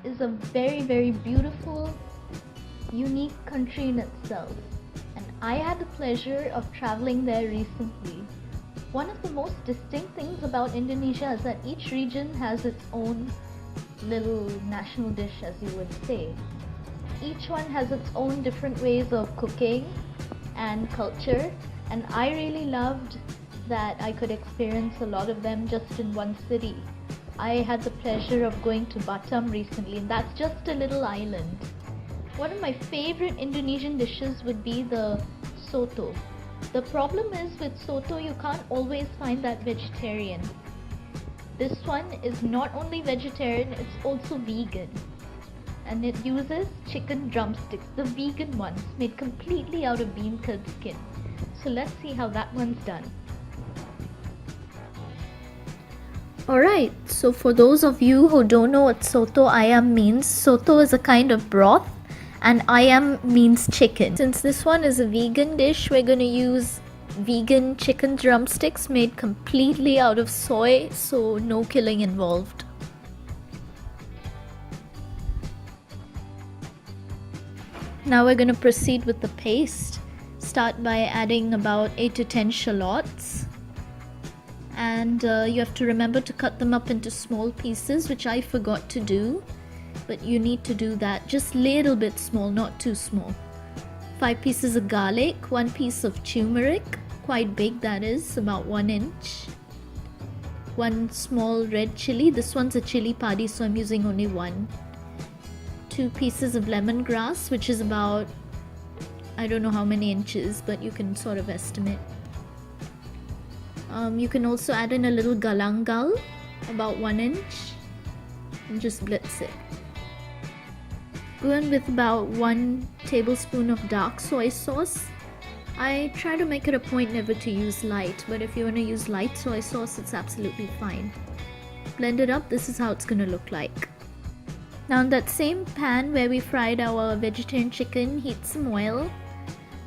is a very beautiful, unique country in itself, and I had the pleasure of traveling there recently. One of the most distinct things about Indonesia is that each region has its own little national dish, as you would say. Each one has its own different ways of cooking and culture, and I really loved that I could experience a lot of them just in one city. I had the pleasure of going to Batam recently, and that's just a little island. One of my favorite Indonesian dishes would be the Soto. The problem is with Soto, you can't always find that vegetarian. This one is not only vegetarian, it's also vegan. And it uses chicken drumsticks, the vegan ones, made completely out of bean curd skin. So let's see how that one's done. Alright, so for those of you who don't know what Soto Ayam means, Soto is a kind of broth and Ayam means chicken. Since this one is a vegan dish, we're going to use vegan chicken drumsticks made completely out of soy, so no killing involved. Now we're going to proceed with the paste. Start by adding about 8 to 10 shallots. And you have to remember to cut them up into small pieces, which I forgot to do. But you need to do that just a little bit small, not too small. 5 pieces of garlic, 1 piece of turmeric, quite big that is, about 1 inch. 1 small red chili, this one's a chili padi, so I'm using only 1. 2 pieces of lemongrass, which is about, I don't know how many inches, but you can sort of estimate. You can also add in a little galangal, about 1 inch, and just blitz it. Go in with about 1 tablespoon of dark soy sauce. I try to make it a point never to use light, but if you want to use light soy sauce, it's absolutely fine. Blend it up, this is how it's going to look like. Now in that same pan where we fried our vegetarian chicken, heat some oil,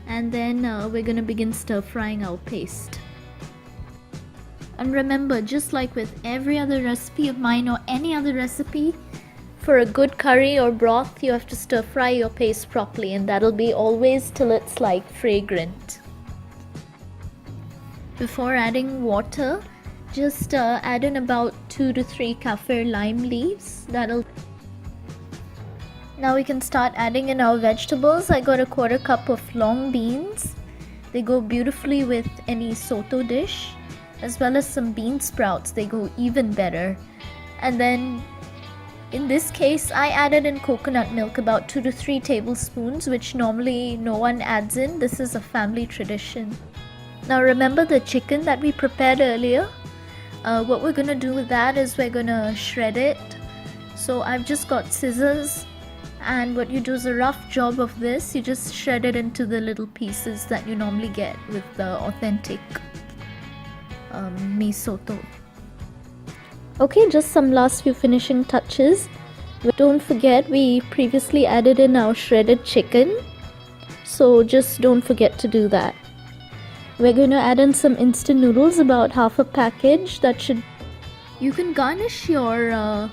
and then we're going to begin stir frying our paste. And remember, just like with every other recipe of mine or any other recipe, for a good curry or broth, you have to stir fry your paste properly, and that'll be always till it's like fragrant. Before adding water, just add in about 2 to 3 kaffir lime leaves. Now we can start adding in our vegetables. I got a 1/4 cup of long beans. They go beautifully with any Soto dish, as well as some bean sprouts. They go even better. And then in this case, I added in coconut milk, about 2 to 3 tablespoons, which normally no one adds in. This is a family tradition. Now remember the chicken that we prepared earlier? What we're going to do with that is we're going to shred it. So I've just got scissors, and what you do is a rough job of this. You just shred it into the little pieces that you normally get with the authentic mee soto. Okay, just some last few finishing touches. Don't forget, we previously added in our shredded chicken, so just don't forget to do that. We're going to add in some instant noodles, about half a package. You can garnish your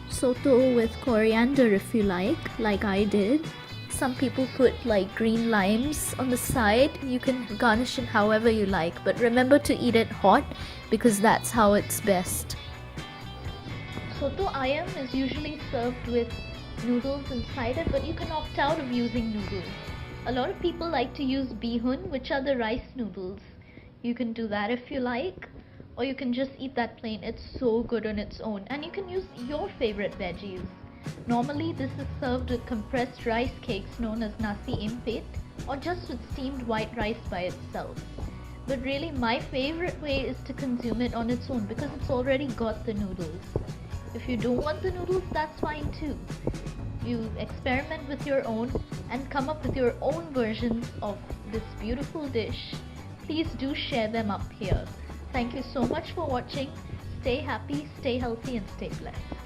soto with coriander if you like I did. Some people put like green limes on the side. You can garnish it however you like, but remember to eat it hot because that's how it's best. Soto Ayam is usually served with noodles inside it, but you can opt out of using noodles. A lot of people like to use bihun, which are the rice noodles. You can do that if you like, or you can just eat that plain. It's so good on its own, and you can use your favorite veggies. Normally this is served with compressed rice cakes known as nasi impit, or just with steamed white rice by itself. But really my favorite way is to consume it on its own because it's already got the noodles. If you don't want the noodles, that's fine too. You experiment with your own and come up with your own versions of this beautiful dish. Please do share them up here. Thank you so much for watching. Stay happy, stay healthy, and stay blessed.